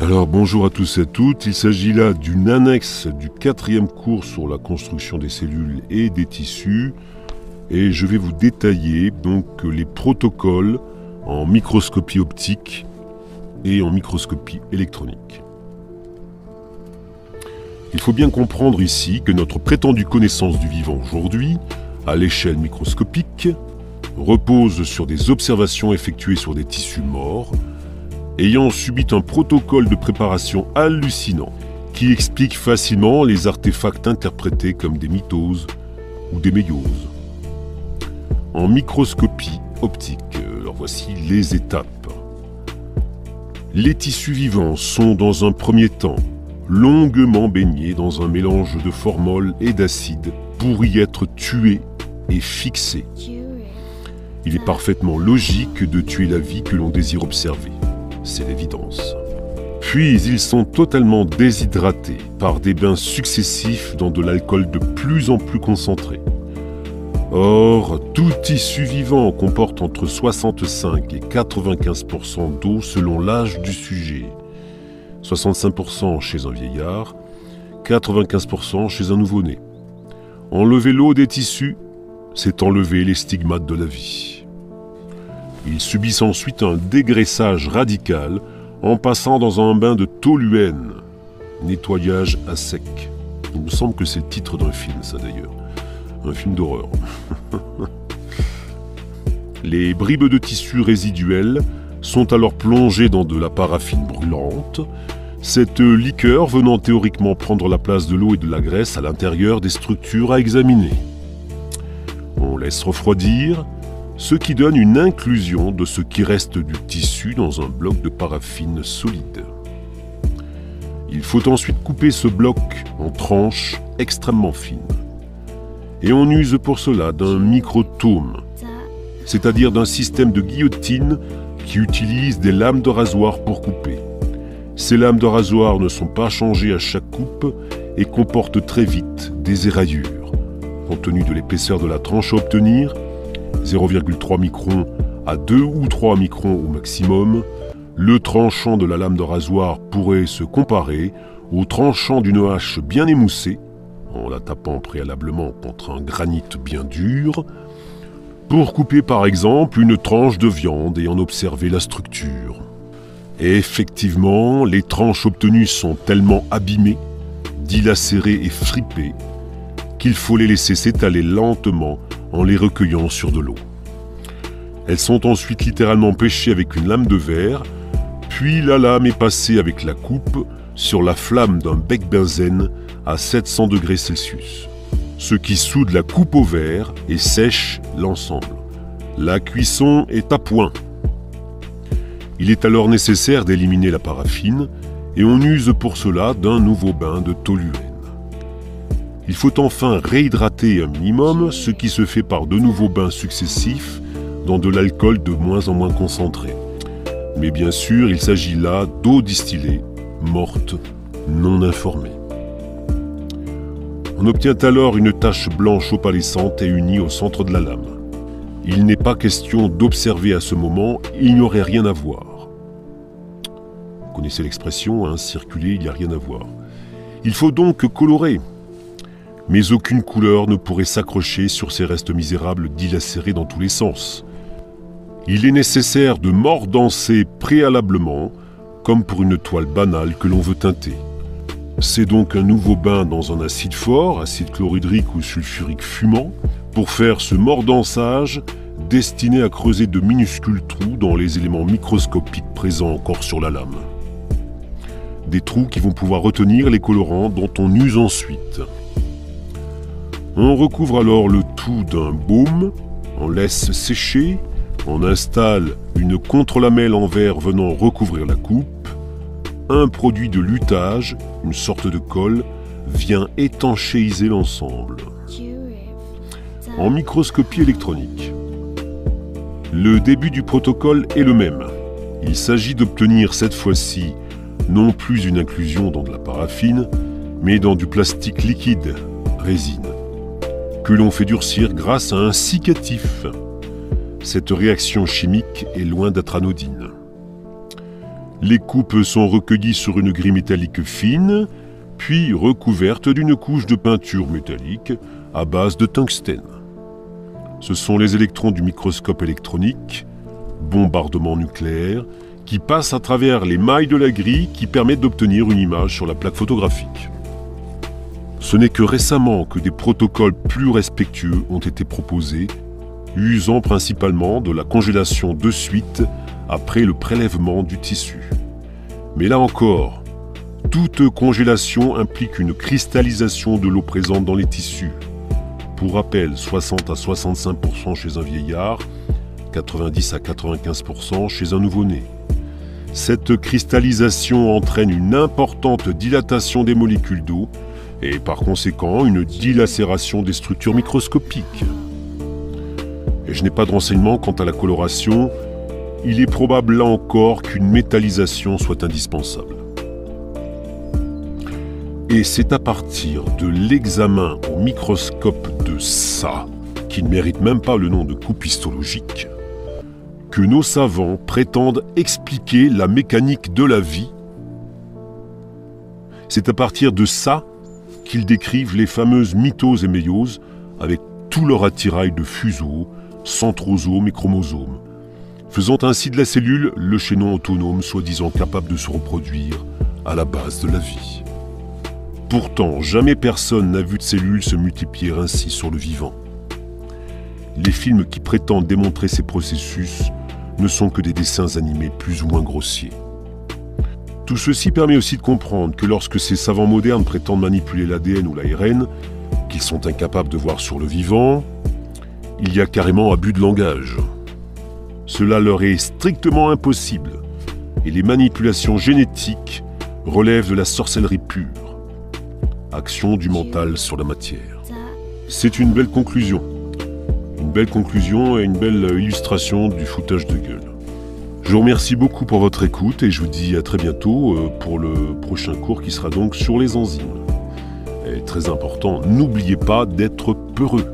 Alors bonjour à tous et à toutes, il s'agit là d'une annexe du 4e cours sur la construction des cellules et des tissus et je vais vous détailler donc les protocoles en microscopie optique et en microscopie électronique. Il faut bien comprendre ici que notre prétendue connaissance du vivant aujourd'hui, à l'échelle microscopique, repose sur des observations effectuées sur des tissus morts, ayant subi un protocole de préparation hallucinant qui explique facilement les artefacts interprétés comme des mitoses ou des méioses. En microscopie optique, alors voici les étapes. Les tissus vivants sont dans un premier temps longuement baignés dans un mélange de formol et d'acide pour y être tués et fixés. Il est parfaitement logique de tuer la vie que l'on désire observer. C'est l'évidence. Puis ils sont totalement déshydratés par des bains successifs dans de l'alcool de plus en plus concentré. Or, tout tissu vivant comporte entre 65 et 95% d'eau selon l'âge du sujet. 65% chez un vieillard, 95% chez un nouveau-né. Enlever l'eau des tissus, c'est enlever les stigmates de la vie. Ils subissent ensuite un dégraissage radical en passant dans un bain de toluène, nettoyage à sec. Il me semble que c'est le titre d'un film, ça d'ailleurs. Un film d'horreur. Les bribes de tissu résiduelles sont alors plongées dans de la paraffine brûlante, cette liqueur venant théoriquement prendre la place de l'eau et de la graisse à l'intérieur des structures à examiner. On laisse refroidir, ce qui donne une inclusion de ce qui reste du tissu dans un bloc de paraffine solide. Il faut ensuite couper ce bloc en tranches extrêmement fines. Et on use pour cela d'un microtome, c'est-à-dire d'un système de guillotine qui utilise des lames de rasoir pour couper. Ces lames de rasoir ne sont pas changées à chaque coupe et comportent très vite des éraillures. Compte tenu de l'épaisseur de la tranche à obtenir, 0,3 microns à 2 ou 3 microns au maximum, le tranchant de la lame de rasoir pourrait se comparer au tranchant d'une hache bien émoussée, en la tapant préalablement contre un granit bien dur, pour couper par exemple une tranche de viande et en observer la structure. Et effectivement, les tranches obtenues sont tellement abîmées, dilacérées et fripées, qu'il faut les laisser s'étaler lentement en les recueillant sur de l'eau. Elles sont ensuite littéralement pêchées avec une lame de verre, puis la lame est passée avec la coupe sur la flamme d'un bec benzène à 700 degrés Celsius, ce qui soude la coupe au verre et sèche l'ensemble. La cuisson est à point. Il est alors nécessaire d'éliminer la paraffine et on use pour cela d'un nouveau bain de toluène. Il faut enfin réhydrater un minimum, ce qui se fait par de nouveaux bains successifs dans de l'alcool de moins en moins concentré. Mais bien sûr, il s'agit là d'eau distillée, morte, non informée. On obtient alors une tache blanche opalescente et unie au centre de la lame. Il n'est pas question d'observer à ce moment, il n'y aurait rien à voir. Vous connaissez l'expression, circuler, il n'y a rien à voir. Il faut donc colorer. Mais aucune couleur ne pourrait s'accrocher sur ces restes misérables dilacérés dans tous les sens. Il est nécessaire de mordancer préalablement, comme pour une toile banale que l'on veut teinter. C'est donc un nouveau bain dans un acide fort, acide chlorhydrique ou sulfurique fumant, pour faire ce mordançage destiné à creuser de minuscules trous dans les éléments microscopiques présents encore sur la lame. Des trous qui vont pouvoir retenir les colorants dont on use ensuite. On recouvre alors le tout d'un baume, on laisse sécher, on installe une contre-lamelle en verre venant recouvrir la coupe. Un produit de lutage, une sorte de colle, vient étanchéiser l'ensemble. En microscopie électronique, le début du protocole est le même. Il s'agit d'obtenir cette fois-ci non plus une inclusion dans de la paraffine, mais dans du plastique liquide, résine, que l'on fait durcir grâce à un cicatif. Cette réaction chimique est loin d'être anodine. Les coupes sont recueillies sur une grille métallique fine, puis recouvertes d'une couche de peinture métallique à base de tungstène. Ce sont les électrons du microscope électronique, bombardement nucléaire, qui passent à travers les mailles de la grille qui permettent d'obtenir une image sur la plaque photographique. Ce n'est que récemment que des protocoles plus respectueux ont été proposés, usant principalement de la congélation de suite après le prélèvement du tissu. Mais là encore, toute congélation implique une cristallisation de l'eau présente dans les tissus. Pour rappel, 60 à 65% chez un vieillard, 90 à 95% chez un nouveau-né. Cette cristallisation entraîne une importante dilatation des molécules d'eau et par conséquent une dilacération des structures microscopiques. Et je n'ai pas de renseignements quant à la coloration, il est probable là encore qu'une métallisation soit indispensable. Et c'est à partir de l'examen au microscope de ça, qui ne mérite même pas le nom de coupe histologique, que nos savants prétendent expliquer la mécanique de la vie. C'est à partir de ça qu'ils décrivent les fameuses mitoses et méioses avec tout leur attirail de fuseaux, centrosomes et chromosomes, faisant ainsi de la cellule le chaînon autonome soi-disant capable de se reproduire à la base de la vie. Pourtant, jamais personne n'a vu de cellules se multiplier ainsi sur le vivant. Les films qui prétendent démontrer ces processus ne sont que des dessins animés plus ou moins grossiers. Tout ceci permet aussi de comprendre que lorsque ces savants modernes prétendent manipuler l'ADN ou l'ARN, qu'ils sont incapables de voir sur le vivant, il y a carrément abus de langage. Cela leur est strictement impossible, et les manipulations génétiques relèvent de la sorcellerie pure, action du mental sur la matière. C'est une belle conclusion. Une belle conclusion et une belle illustration du foutage de gueule. Je vous remercie beaucoup pour votre écoute et je vous dis à très bientôt pour le prochain cours qui sera donc sur les enzymes. Et très important, n'oubliez pas d'être peureux.